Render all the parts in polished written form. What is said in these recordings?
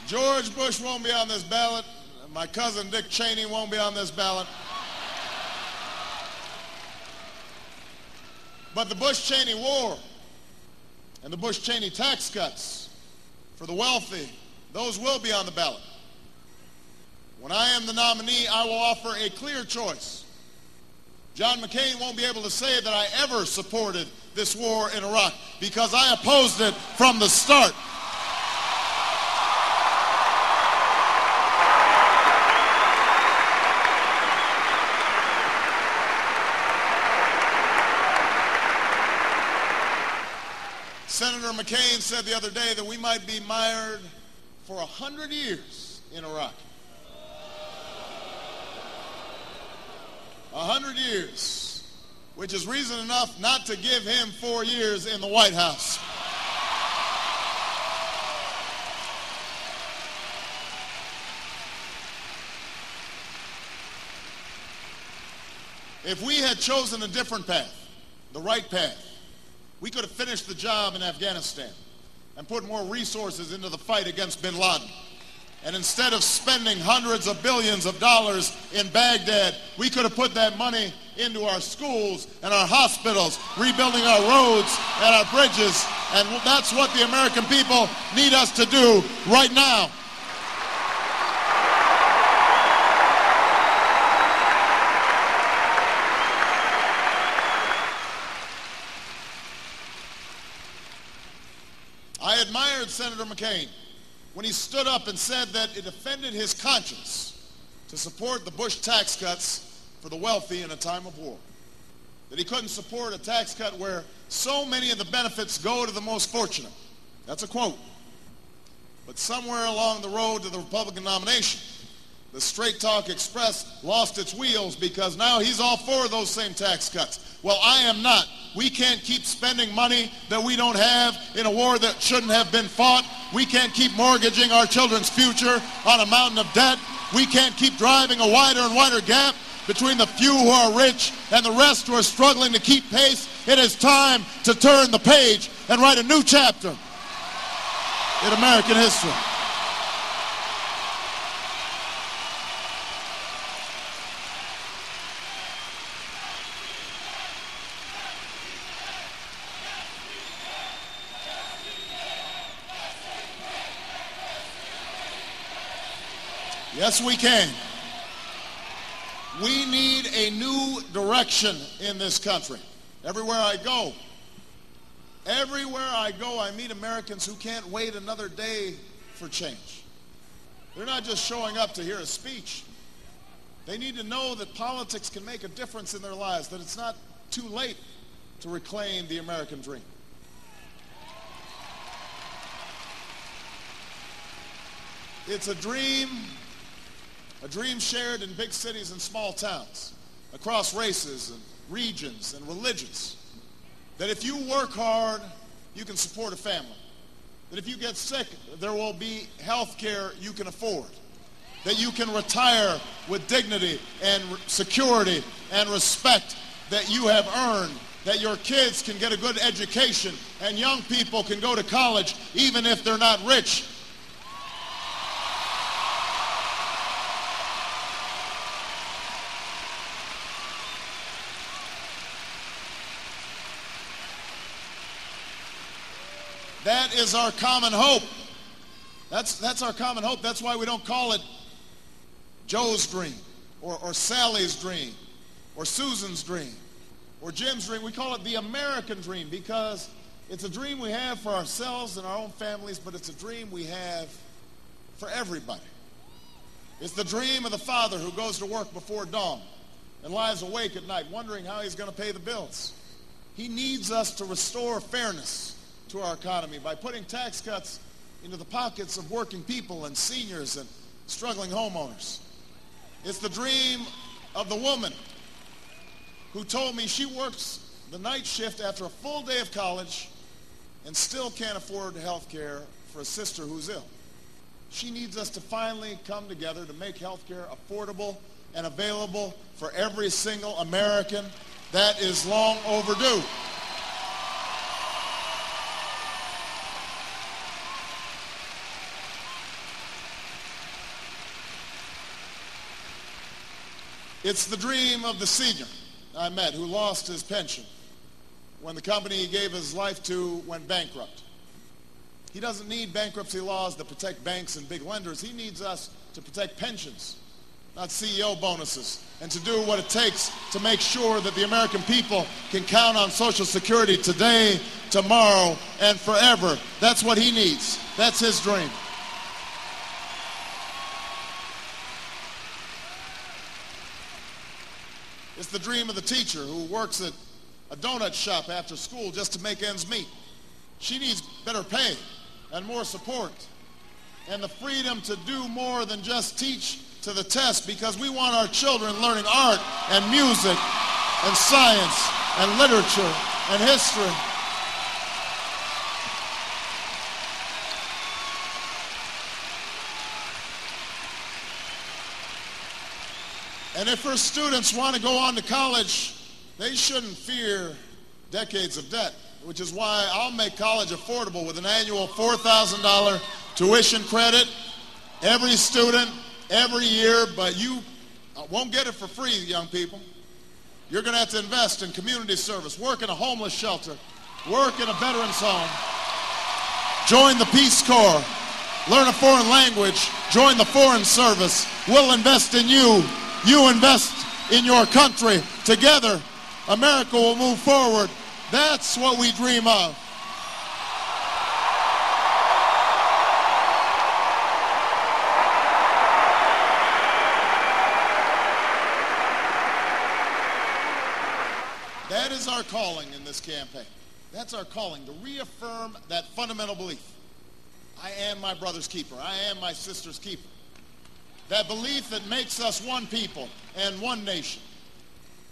George Bush won't be on this ballot. My cousin Dick Cheney won't be on this ballot. But the Bush-Cheney war and the Bush-Cheney tax cuts for the wealthy, those will be on the ballot. When I am the nominee, I will offer a clear choice. John McCain won't be able to say that I ever supported this war in Iraq because I opposed it from the start. Senator McCain said the other day that we might be mired for 100 years in Iraq. 100 years, which is reason enough not to give him 4 years in the White House. If we had chosen a different path, the right path, we could have finished the job in Afghanistan and put more resources into the fight against bin Laden. And instead of spending hundreds of billions of dollars in Baghdad, we could have put that money into our schools and our hospitals, rebuilding our roads and our bridges. And that's what the American people need us to do right now. I admired Senator McCain when he stood up and said that it offended his conscience to support the Bush tax cuts for the wealthy in a time of war. That he couldn't support a tax cut where so many of the benefits go to the most fortunate. That's a quote. But somewhere along the road to the Republican nomination, the Straight Talk Express lost its wheels because now he's all for those same tax cuts. Well, I am not. We can't keep spending money that we don't have in a war that shouldn't have been fought. We can't keep mortgaging our children's future on a mountain of debt. We can't keep driving a wider and wider gap between the few who are rich and the rest who are struggling to keep pace. It is time to turn the page and write a new chapter in American history. Yes, we can. We need a new direction in this country. Everywhere I go, I meet Americans who can't wait another day for change. They're not just showing up to hear a speech. They need to know that politics can make a difference in their lives, that it's not too late to reclaim the American dream. It's a dream shared in big cities and small towns, across races and regions and religions. That if you work hard, you can support a family. That if you get sick, there will be health care you can afford. That you can retire with dignity and security and respect that you have earned. That your kids can get a good education and young people can go to college even if they're not rich. That is our common hope. That's our common hope. That's why we don't call it Joe's dream or Sally's dream or Susan's dream or Jim's dream. We call it the American dream because it's a dream we have for ourselves and our own families, but it's a dream we have for everybody. It's the dream of the father who goes to work before dawn and lies awake at night wondering how he's going to pay the bills. He needs us to restore fairness to our economy by putting tax cuts into the pockets of working people and seniors and struggling homeowners. It's the dream of the woman who told me she works the night shift after a full day of college and still can't afford health care for a sister who's ill. She needs us to finally come together to make health care affordable and available for every single American. That is long overdue. It's the dream of the senior I met who lost his pension when the company he gave his life to went bankrupt. He doesn't need bankruptcy laws that protect banks and big lenders. He needs us to protect pensions, not CEO bonuses, and to do what it takes to make sure that the American people can count on Social Security today, tomorrow, and forever. That's what he needs. That's his dream. It's the dream of the teacher who works at a donut shop after school just to make ends meet. She needs better pay and more support and the freedom to do more than just teach to the test, because we want our children learning art and music and science and literature and history. And if her students want to go on to college, they shouldn't fear decades of debt, which is why I'll make college affordable with an annual $4,000 tuition credit every student, every year. But you won't get it for free, young people. You're going to have to invest in community service, work in a homeless shelter, work in a veterans home, join the Peace Corps, learn a foreign language, join the Foreign Service. We'll invest in you. You invest in your country. Together, America will move forward. That's what we dream of. That is our calling in this campaign. That's our calling, to reaffirm that fundamental belief. I am my brother's keeper. I am my sister's keeper. That belief that makes us one people and one nation.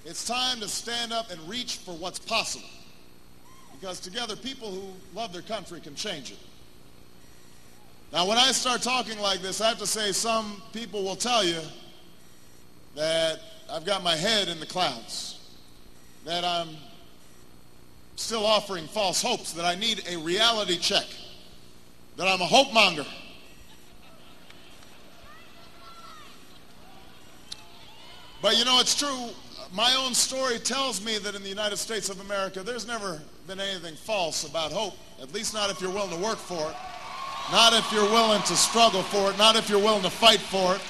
It's time to stand up and reach for what's possible, because together people who love their country can change it. Now, when I start talking like this, I have to say some people will tell you that I've got my head in the clouds, that I'm still offering false hopes, that I need a reality check, that I'm a hope monger. But you know, it's true. My own story tells me that in the United States of America, there's never been anything false about hope, at least not if you're willing to work for it, not if you're willing to struggle for it, not if you're willing to fight for it.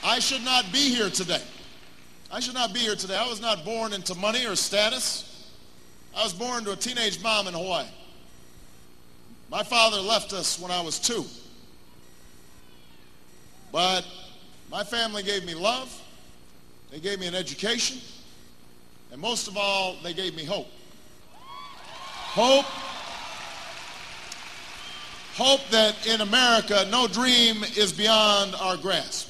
I should not be here today. I should not be here today. I was not born into money or status. I was born to a teenage mom in Hawaii. My father left us when I was 2. But my family gave me love, they gave me an education, and most of all, they gave me hope. Hope that in America, no dream is beyond our grasp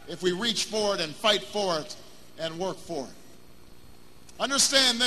if we reach for it and fight for it and work for it. Understand this.